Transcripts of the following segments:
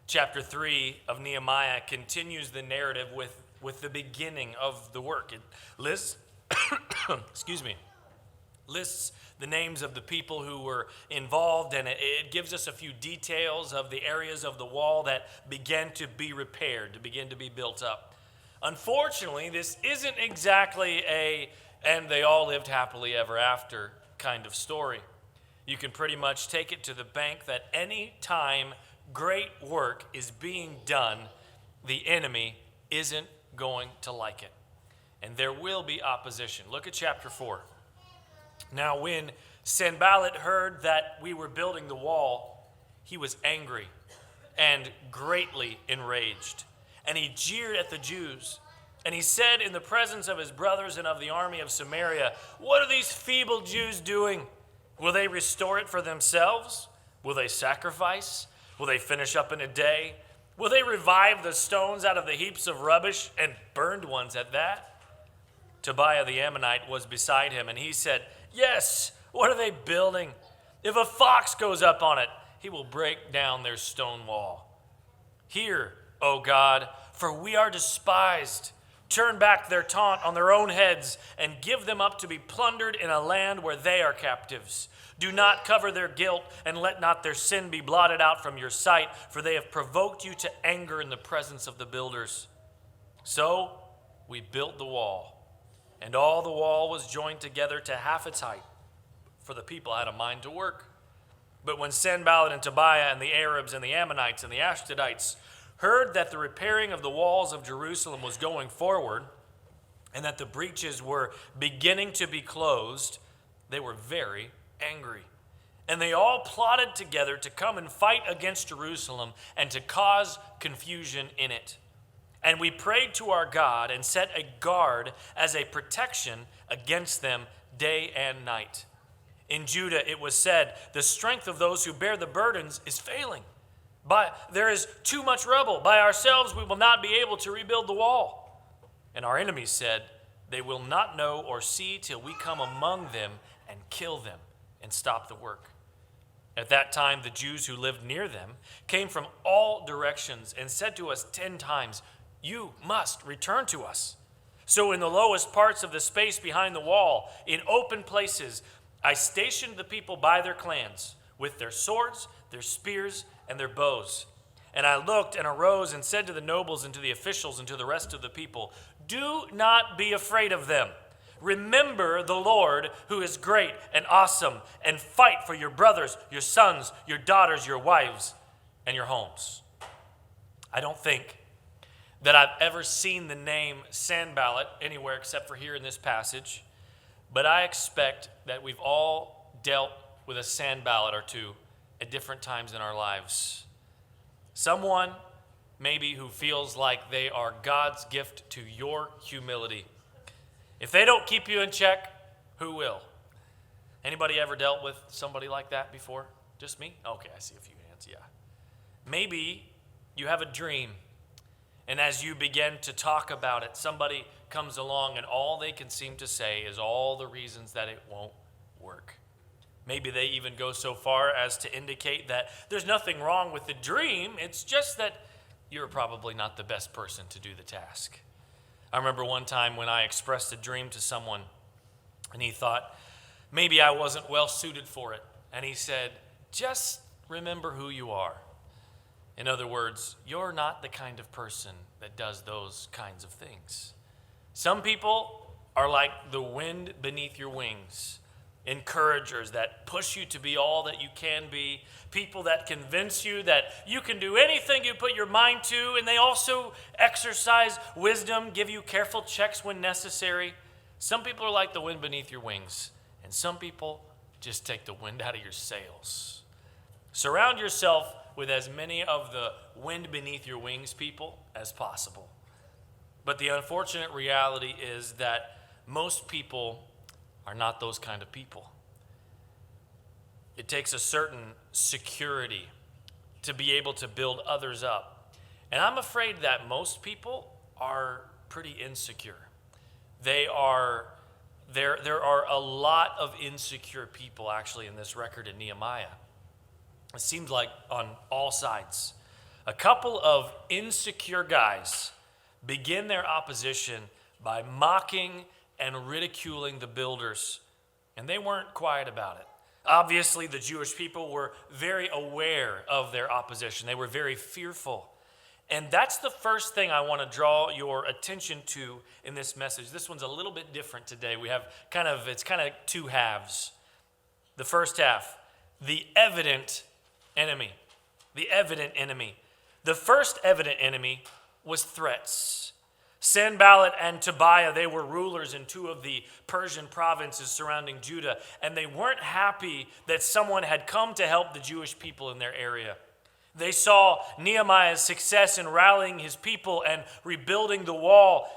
Chapter 3 of Nehemiah continues the narrative with the beginning of the work. It lists, lists the names of the people who were involved, and it gives us a few details of the areas of the wall that began to be repaired, to begin to be built up. Unfortunately, this isn't exactly and they all lived happily ever after kind of story. You can pretty much take it to the bank that any time great work is being done, the enemy isn't going to like it. And there will be opposition. Look at chapter 4. Now, when Sanballat heard that we were building the wall, he was angry and greatly enraged. And he jeered at the Jews. And he said in the presence of his brothers and of the army of Samaria, "What are these feeble Jews doing? Will they restore it for themselves? Will they sacrifice? Will they finish up in a day? Will they revive the stones out of the heaps of rubbish and burned ones at that?" Tobiah the Ammonite was beside him, and he said, "Yes, what are they building? If a fox goes up on it, he will break down their stone wall. Hear, O God, for we are despised. Turn back their taunt on their own heads and give them up to be plundered in a land where they are captives. Do not cover their guilt and let not their sin be blotted out from your sight, for they have provoked you to anger in the presence of the builders." So we built the wall, and all the wall was joined together to half its height, for the people had a mind to work. But when Sanballat and Tobiah and the Arabs and the Ammonites and the Ashdodites heard that the repairing of the walls of Jerusalem was going forward, and that the breaches were beginning to be closed, they were very angry. And they all plotted together to come and fight against Jerusalem and to cause confusion in it. And we prayed to our God and set a guard as a protection against them day and night. In Judah it was said, "The strength of those who bear the burdens is failing. There is too much rubble. By ourselves we will not be able to rebuild the wall." And our enemies said, "They will not know or see till we come among them and kill them and stop the work." At that time the Jews who lived near them came from all directions and said to us 10 times, "You must return to us." So in the lowest parts of the space behind the wall, in open places, I stationed the people by their clans, with their swords, their spears, and their bows. And I looked and arose and said to the nobles and to the officials and to the rest of the people, "Do not be afraid of them. Remember the Lord, who is great and awesome, and fight for your brothers, your sons, your daughters, your wives, and your homes." I don't think that I've ever seen the name Sanballat anywhere except for here in this passage, but I expect that we've all dealt with a Sanballat or two at different times in our lives. Someone maybe who feels like they are God's gift to your humility. If they don't keep you in check, who will? Anybody ever dealt with somebody like that before? Just me? Okay, I see a few hands, yeah. Maybe you have a dream, and as you begin to talk about it, somebody comes along and all they can seem to say is all the reasons that it won't work. Maybe they even go so far as to indicate that there's nothing wrong with the dream, it's just that you're probably not the best person to do the task. I remember one time when I expressed a dream to someone, and he thought maybe I wasn't well suited for it. And he said, "Just remember who you are." In other words, you're not the kind of person that does those kinds of things. Some people are like the wind beneath your wings. Encouragers that push you to be all that you can be, people that convince you that you can do anything you put your mind to, and they also exercise wisdom, give you careful checks when necessary. Some people are like the wind beneath your wings, and some people just take the wind out of your sails. Surround yourself with as many of the wind beneath your wings people as possible. But the unfortunate reality is that most people are not those kind of people. It takes a certain security to be able to build others up. And I'm afraid that most people are pretty insecure. There are a lot of insecure people actually in this record in Nehemiah. It seems like on all sides. A couple of insecure guys begin their opposition by mocking and ridiculing the builders, and they weren't quiet about it. Obviously, the Jewish people were very aware of their opposition. They were very fearful. And that's the first thing I want to draw your attention to in this message. This one's a little bit different today. We have it's kind of two halves. The first half, the evident enemy. The evident enemy. The first evident enemy was threats. Sanballat and Tobiah, they were rulers in two of the Persian provinces surrounding Judah, and they weren't happy that someone had come to help the Jewish people in their area. They saw Nehemiah's success in rallying his people and rebuilding the wall,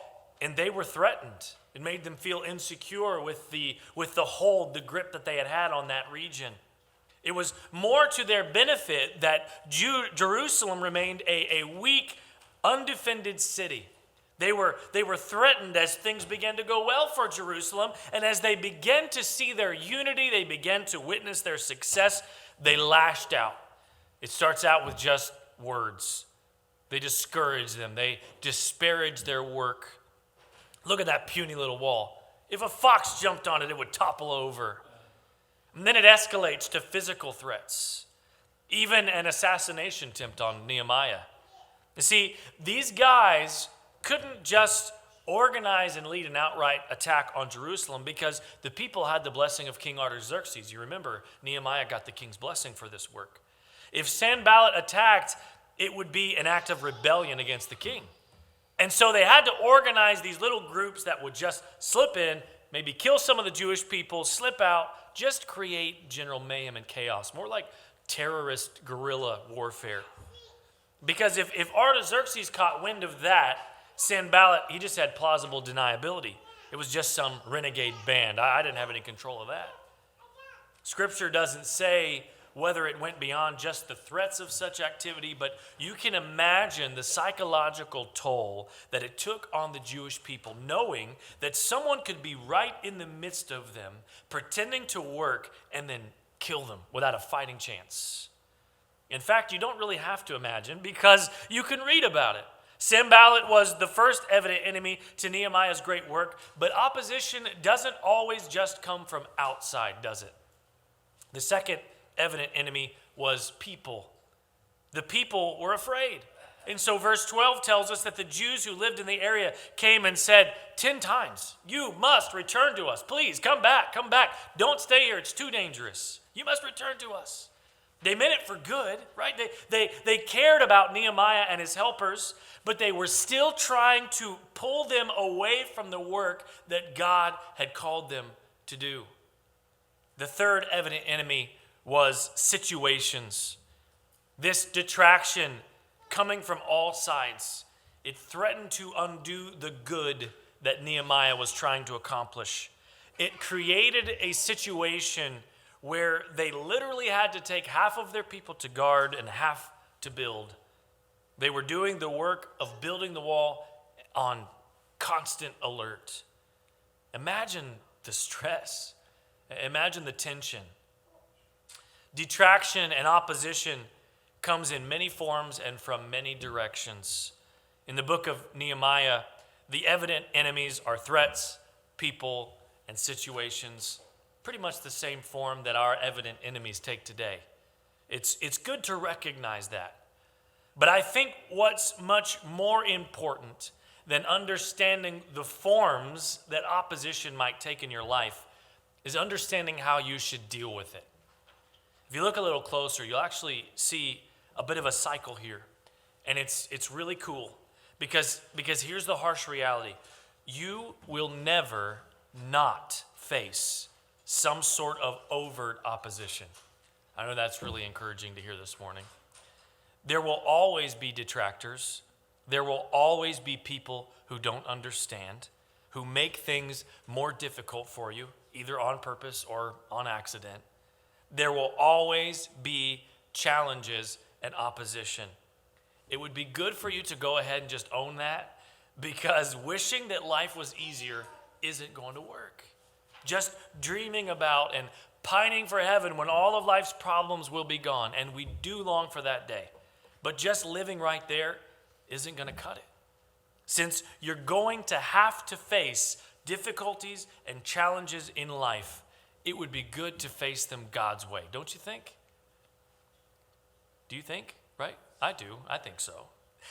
and they were threatened. It made them feel insecure with the hold, the grip that they had on that region. It was more to their benefit that Jerusalem remained a weak, undefended city. They were threatened as things began to go well for Jerusalem, and as they began to see their unity, they began to witness their success, they lashed out. It starts out with just words. They discourage them. They disparage their work. Look at that puny little wall. If a fox jumped on it, it would topple over. And then it escalates to physical threats, even an assassination attempt on Nehemiah. You see, these guys couldn't just organize and lead an outright attack on Jerusalem because the people had the blessing of King Artaxerxes. You remember, Nehemiah got the king's blessing for this work. If Sanballat attacked, it would be an act of rebellion against the king. And so they had to organize these little groups that would just slip in, maybe kill some of the Jewish people, slip out, just create general mayhem and chaos, more like terrorist guerrilla warfare. Because if Artaxerxes caught wind of that, Sanballat, he just had plausible deniability. It was just some renegade band. I didn't have any control of that. Scripture doesn't say whether it went beyond just the threats of such activity, but you can imagine the psychological toll that it took on the Jewish people, knowing that someone could be right in the midst of them, pretending to work, and then kill them without a fighting chance. In fact, you don't really have to imagine, because you can read about it. Sanballat was the first evident enemy to Nehemiah's great work, but opposition doesn't always just come from outside, does it? The second evident enemy was people. The people were afraid. And so verse 12 tells us that the Jews who lived in the area came and said 10 times, "You must return to us. Please, come back, come back. Don't stay here. It's too dangerous. You must return to us." They meant it for good, right? They cared about Nehemiah and his helpers, but they were still trying to pull them away from the work that God had called them to do. The third evident enemy was situations. This detraction coming from all sides, it threatened to undo the good that Nehemiah was trying to accomplish. It created a situation where they literally had to take half of their people to guard and half to build. They were doing the work of building the wall on constant alert. Imagine the stress. Imagine the tension. Detraction and opposition comes in many forms and from many directions. In the book of Nehemiah, the evident enemies are threats, people, and situations. Pretty much the same form that our evident enemies take today. It's good to recognize that. But I think what's much more important than understanding the forms that opposition might take in your life is understanding how you should deal with it. If you look a little closer, you'll actually see a bit of a cycle here. And it's really cool because here's the harsh reality. You will never not face some sort of overt opposition. I know that's really encouraging to hear this morning. There will always be detractors. There will always be people who don't understand, who make things more difficult for you, either on purpose or on accident. There will always be challenges and opposition. It would be good for you to go ahead and just own that, because wishing that life was easier isn't going to work. Just dreaming about and pining for heaven when all of life's problems will be gone, and we do long for that day. But just living right there isn't going to cut it. Since you're going to have to face difficulties and challenges in life, it would be good to face them God's way. Don't you think? Do you think? Right? I do. I think so.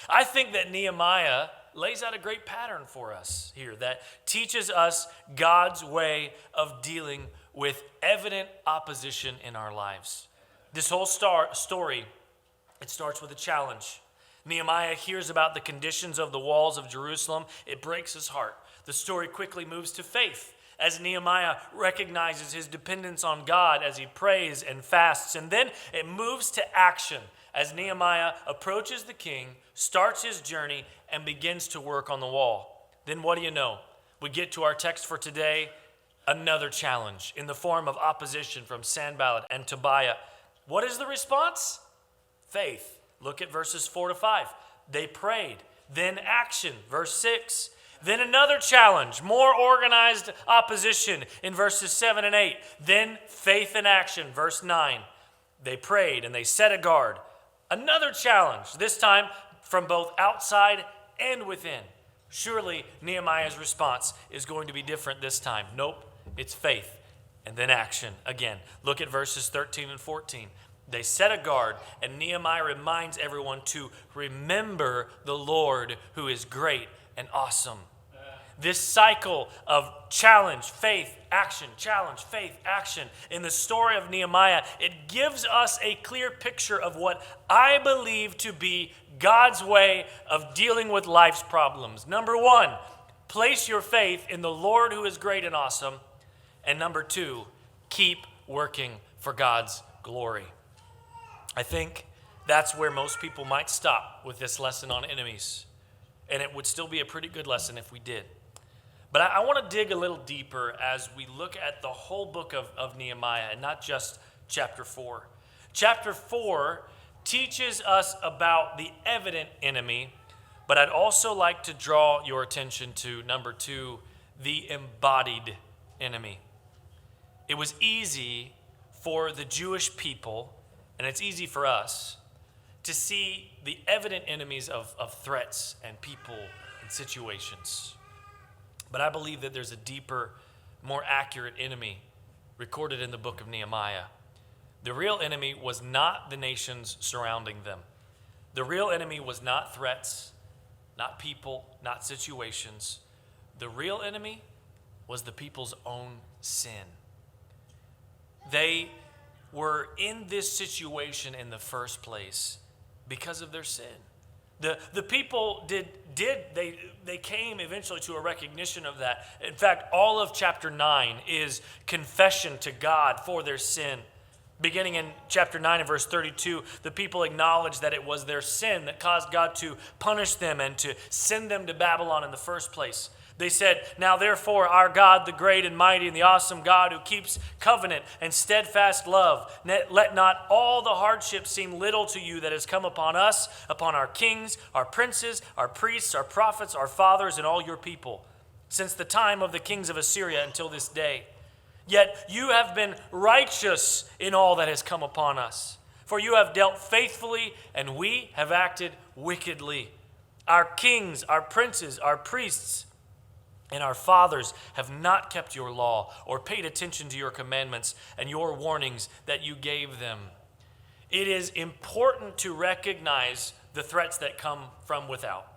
I think that Nehemiah lays out a great pattern for us here that teaches us God's way of dealing with evident opposition in our lives. This whole story, it starts with a challenge. Nehemiah hears about the conditions of the walls of Jerusalem. It breaks his heart. The story quickly moves to faith as Nehemiah recognizes his dependence on God as he prays and fasts. And then it moves to action as Nehemiah approaches the king, starts his journey, and begins to work on the wall. Then what do you know? We get to our text for today, another challenge in the form of opposition from Sanballat and Tobiah. What is the response? Faith. Look at verses 4 to 5. They prayed. Then action. Verse 6. Then another challenge, more organized opposition in verses 7 and 8. Then faith and action. Verse 9. They prayed and they set a guard. Another challenge, this time from both outside and within. Surely Nehemiah's response is going to be different this time. Nope, it's faith and then action again. Look at verses 13 and 14. They set a guard, and Nehemiah reminds everyone to remember the Lord who is great and awesome. This cycle of challenge, faith, action, challenge, faith, action. In the story of Nehemiah, it gives us a clear picture of what I believe to be God's way of dealing with life's problems. Number one, place your faith in the Lord who is great and awesome. And number two, keep working for God's glory. I think that's where most people might stop with this lesson on enemies. And it would still be a pretty good lesson if we did. But I want to dig a little deeper as we look at the whole book of Nehemiah and not just chapter 4. Chapter 4 teaches us about the evident enemy, but I'd also like to draw your attention to number 2, the embodied enemy. It was easy for the Jewish people, and it's easy for us, to see the evident enemies of threats and people and situations. But I believe that there's a deeper, more accurate enemy recorded in the book of Nehemiah. The real enemy was not the nations surrounding them. The real enemy was not threats, not people, not situations. The real enemy was the people's own sin. They were in this situation in the first place because of their sin. The people they came eventually to a recognition of that. In fact, all of chapter 9 is confession to God for their sin. Beginning in chapter 9 and verse 32, the people acknowledged that it was their sin that caused God to punish them and to send them to Babylon in the first place. They said, "Now therefore our God, the great and mighty and the awesome God who keeps covenant and steadfast love, let not all the hardship seem little to you that has come upon us, upon our kings, our princes, our priests, our prophets, our fathers, and all your people, since the time of the kings of Assyria until this day. Yet you have been righteous in all that has come upon us. For you have dealt faithfully, and we have acted wickedly. Our kings, our princes, our priests, and our fathers have not kept your law or paid attention to your commandments and your warnings that you gave them." It is important to recognize the threats that come from without.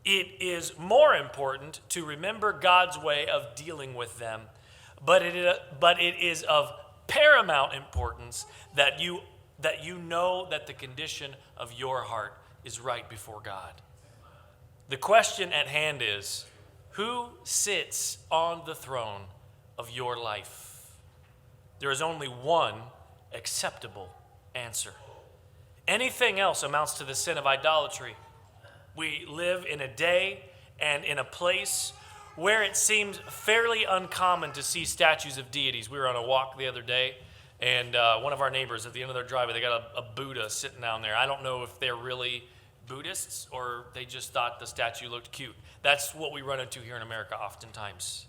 It is more important to remember God's way of dealing with them, but it is of paramount importance that you know that the condition of your heart is right before God. The question at hand is, who sits on the throne of your life? There is only one acceptable answer. Anything else amounts to the sin of idolatry. We live in a day and in a place where it seems fairly uncommon to see statues of deities. We were on a walk the other day, and one of our neighbors at the end of their driveway, they got a Buddha sitting down there. I don't know if they're really Buddhists or they just thought the statue looked cute. That's what we run into here in America oftentimes.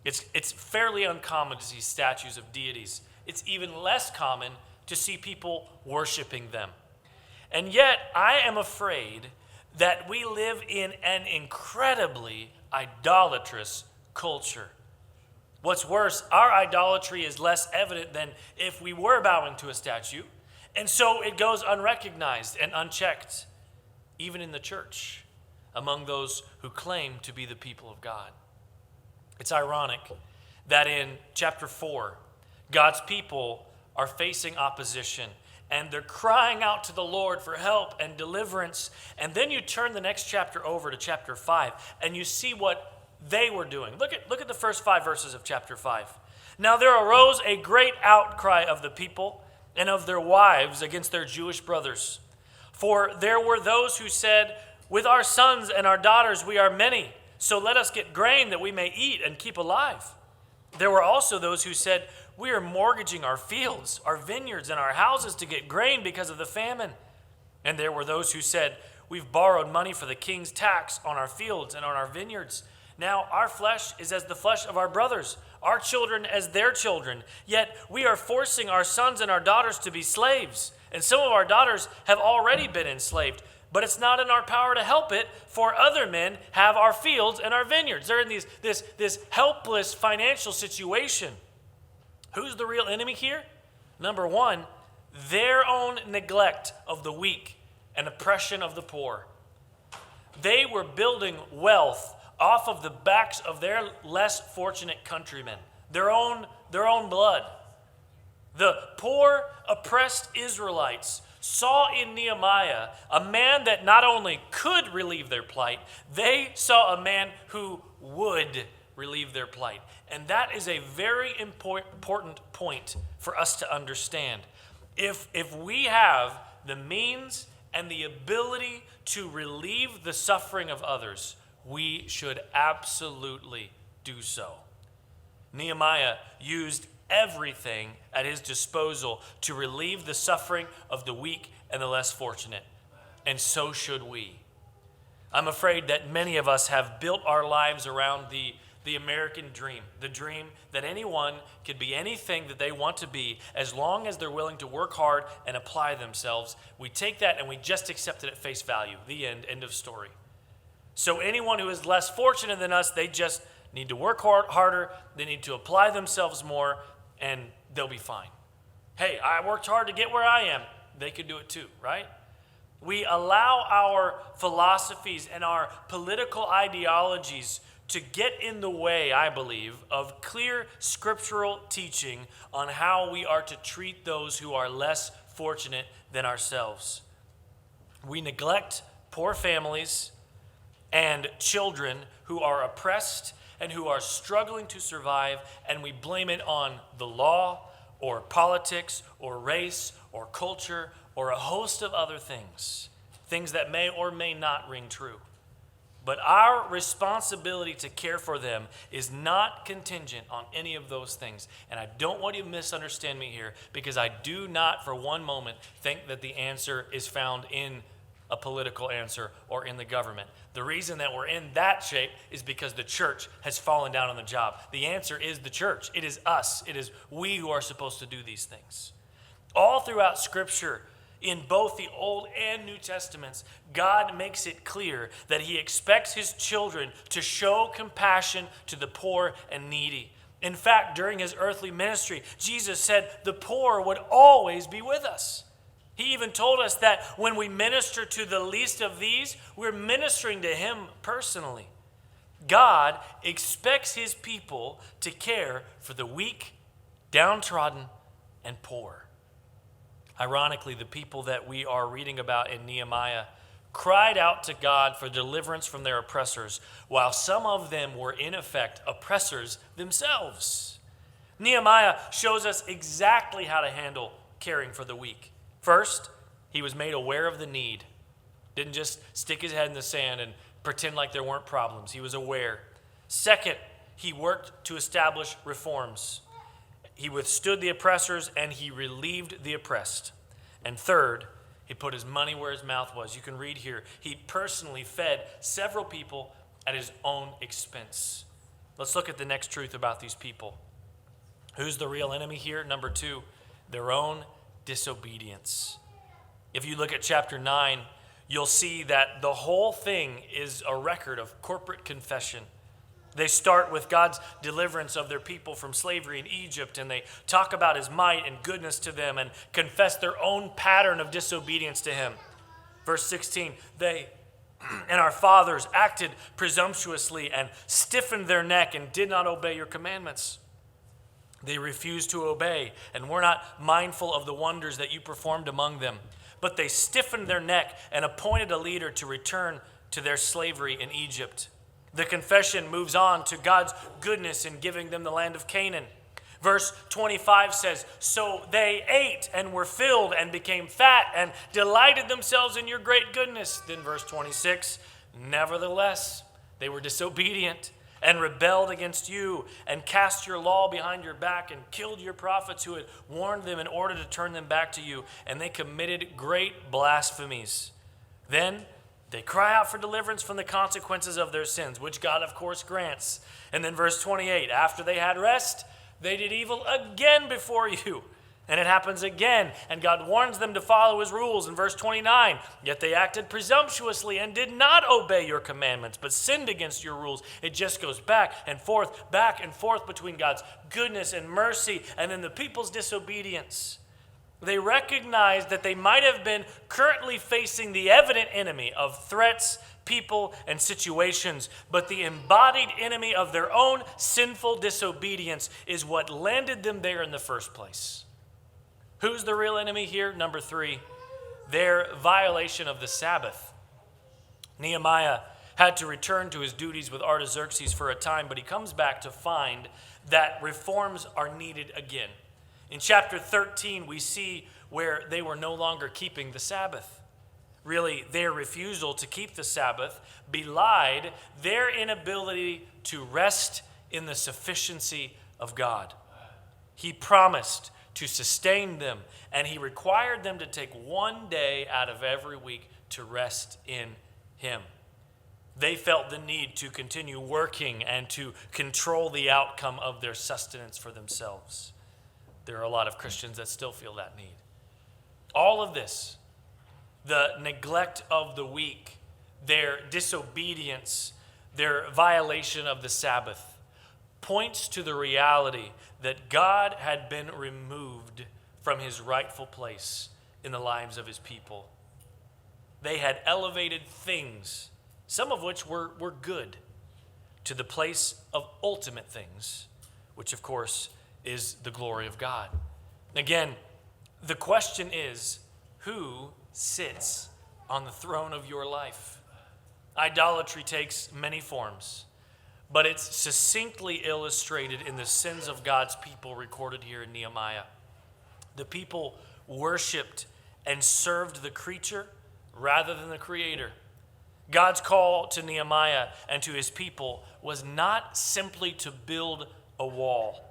It's fairly uncommon to see statues of deities. It's even less common to see people worshiping them. And yet, I am afraid that we live in an incredibly idolatrous culture. What's worse, our idolatry is less evident than if we were bowing to a statue, and so it goes unrecognized and unchecked, even in the church, among those who claim to be the people of God. It's ironic that in chapter 4, God's people are facing opposition, and they're crying out to the Lord for help and deliverance. And then you turn the next chapter over to chapter 5, and you see what they were doing. Look at the first 5 verses of chapter 5. Now there arose a great outcry of the people and of their wives against their Jewish brothers. For there were those who said, with our sons and our daughters we are many, so let us get grain that we may eat and keep alive. There were also those who said, we are mortgaging our fields, our vineyards, and our houses to get grain because of the famine. And there were those who said, we've borrowed money for the king's tax on our fields and on our vineyards. Now our flesh is as the flesh of our brothers, our children as their children. Yet we are forcing our sons and our daughters to be slaves. And some of our daughters have already been enslaved. But it's not in our power to help it, for other men have our fields and our vineyards. They're in this helpless financial situation. Who's the real enemy here? Number one, their own neglect of the weak and oppression of the poor. They were building wealth off of the backs of their less fortunate countrymen, their own blood. The poor, oppressed Israelites saw in Nehemiah a man that not only could relieve their plight, they saw a man who would relieve their plight. And that is a very important point for us to understand. If we have the means and the ability to relieve the suffering of others, we should absolutely do so. Nehemiah used everything at his disposal to relieve the suffering of the weak and the less fortunate. And so should we. I'm afraid that many of us have built our lives around the American dream, the dream that anyone could be anything that they want to be as long as they're willing to work hard and apply themselves. We take that and we just accept it at face value. The end of story. So anyone who is less fortunate than us, they just need to work harder, they need to apply themselves more, and they'll be fine. Hey, I worked hard to get where I am. They could do it too, right? We allow our philosophies and our political ideologies to get in the way, I believe, of clear scriptural teaching on how we are to treat those who are less fortunate than ourselves. We neglect poor families and children who are oppressed and who are struggling to survive, and we blame it on the law or politics or race or culture or a host of other things that may or may not ring true. But our responsibility to care for them is not contingent on any of those things. And I don't want you to misunderstand me here, because I do not for one moment think that the answer is found in a political answer or in the government. The reason that we're in that shape is because the church has fallen down on the job. The answer is the church. It is us. It is we who are supposed to do these things. All throughout Scripture, in both the Old and New Testaments, God makes it clear that he expects his children to show compassion to the poor and needy. In fact, during his earthly ministry, Jesus said the poor would always be with us. He even told us that when we minister to the least of these, we're ministering to him personally. God expects his people to care for the weak, downtrodden, and poor. Ironically, the people that we are reading about in Nehemiah cried out to God for deliverance from their oppressors, while some of them were in effect oppressors themselves. Nehemiah shows us exactly how to handle caring for the weak. First, he was made aware of the need. Didn't just stick his head in the sand and pretend like there weren't problems. He was aware. Second, he worked to establish reforms. He withstood the oppressors and he relieved the oppressed. And third, he put his money where his mouth was. You can read here. He personally fed several people at his own expense. Let's look at the next truth about these people. Who's the real enemy here? Number two, their own disobedience. If you look at chapter 9, you'll see that the whole thing is a record of corporate confession. They start with God's deliverance of their people from slavery in Egypt, and they talk about his might and goodness to them and confess their own pattern of disobedience to him. Verse 16, they and our fathers acted presumptuously and stiffened their neck and did not obey your commandments. They refused to obey and were not mindful of the wonders that you performed among them. But they stiffened their neck and appointed a leader to return to their slavery in Egypt. The confession moves on to God's goodness in giving them the land of Canaan. Verse 25 says, so they ate and were filled and became fat and delighted themselves in your great goodness. Then verse 26, nevertheless, they were disobedient and rebelled against you and cast your law behind your back and killed your prophets who had warned them in order to turn them back to you. And they committed great blasphemies. Then they cry out for deliverance from the consequences of their sins, which God, of course, grants. And then verse 28, after they had rest, they did evil again before you. And it happens again, and God warns them to follow his rules. In verse 29, yet they acted presumptuously and did not obey your commandments, but sinned against your rules. It just goes back and forth between God's goodness and mercy and then the people's disobedience. They recognized that they might have been currently facing the evident enemy of threats, people, and situations, but the embodied enemy of their own sinful disobedience is what landed them there in the first place. Who's the real enemy here? Number 3, their violation of the Sabbath. Nehemiah had to return to his duties with Artaxerxes for a time, but he comes back to find that reforms are needed again. In chapter 13, we see where they were no longer keeping the Sabbath. Really, their refusal to keep the Sabbath belied their inability to rest in the sufficiency of God. He promised to sustain them, and he required them to take one day out of every week to rest in him. They felt the need to continue working and to control the outcome of their sustenance for themselves. There are a lot of Christians that still feel that need. All of this, the neglect of the week, their disobedience, their violation of the Sabbath, points to the reality that God had been removed from his rightful place in the lives of his people. They had elevated things, some of which were good, to the place of ultimate things, which of course is the glory of God. Again, the question is, who sits on the throne of your life? Idolatry takes many forms, but it's succinctly illustrated in the sins of God's people recorded here in Nehemiah. The people worshiped and served the creature rather than the creator. God's call to Nehemiah and to his people was not simply to build a wall.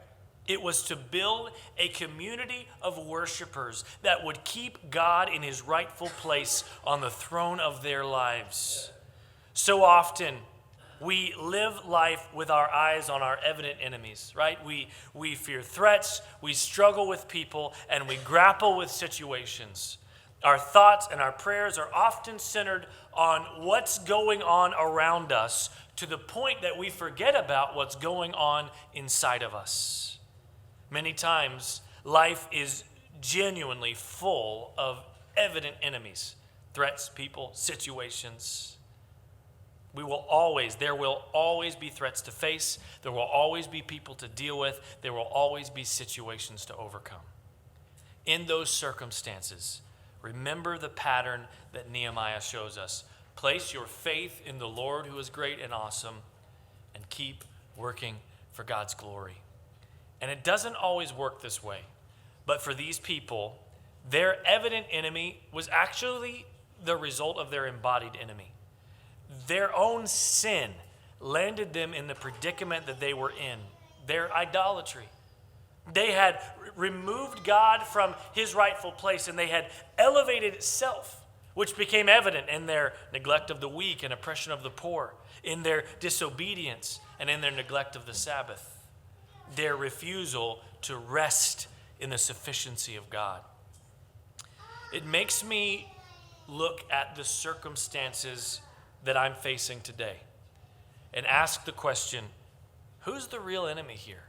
It was to build a community of worshipers that would keep God in his rightful place on the throne of their lives. So often, we live life with our eyes on our evident enemies, right? We fear threats, we struggle with people, and we grapple with situations. Our thoughts and our prayers are often centered on what's going on around us to the point that we forget about what's going on inside of us. Many times, life is genuinely full of evident enemies, threats, people, situations. There will always be threats to face. There will always be people to deal with. There will always be situations to overcome. In those circumstances, remember the pattern that Nehemiah shows us. Place your faith in the Lord who is great and awesome, and keep working for God's glory. And it doesn't always work this way. But for these people, their evident enemy was actually the result of their embodied enemy. Their own sin landed them in the predicament that they were in, their idolatry. They had removed God from his rightful place, and they had elevated self, which became evident in their neglect of the weak and oppression of the poor, in their disobedience, and in their neglect of the Sabbath. Their refusal to rest in the sufficiency of God. It makes me look at the circumstances that I'm facing today and ask the question, who's the real enemy here?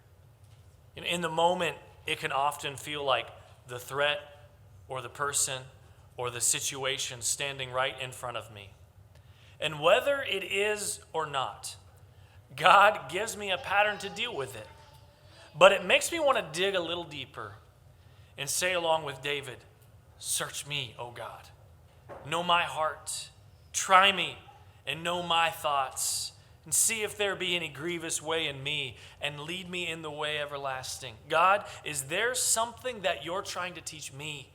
In the moment, it can often feel like the threat or the person or the situation standing right in front of me. And whether it is or not, God gives me a pattern to deal with it. But it makes me want to dig a little deeper and say along with David, search me, O God. Know my heart. Try me and know my thoughts. And see if there be any grievous way in me, and lead me in the way everlasting. God, is there something that you're trying to teach me?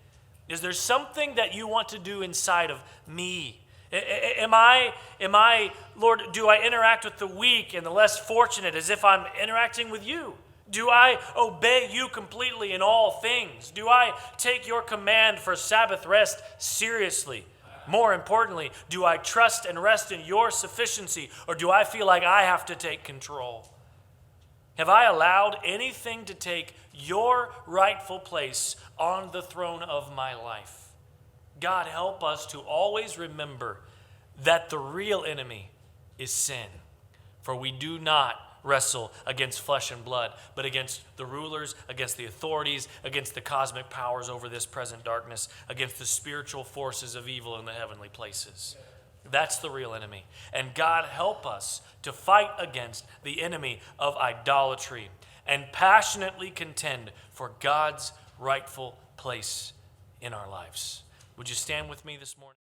Is there something that you want to do inside of me? Am I, Lord, do I interact with the weak and the less fortunate as if I'm interacting with you? Do I obey you completely in all things? Do I take your command for Sabbath rest seriously? More importantly, do I trust and rest in your sufficiency, or do I feel like I have to take control? Have I allowed anything to take your rightful place on the throne of my life? God, help us to always remember that the real enemy is sin. For we do not wrestle against flesh and blood, but against the rulers, against the authorities, against the cosmic powers over this present darkness, against the spiritual forces of evil in the heavenly places. That's the real enemy. And God, help us to fight against the enemy of idolatry and passionately contend for God's rightful place in our lives. Would you stand with me this morning?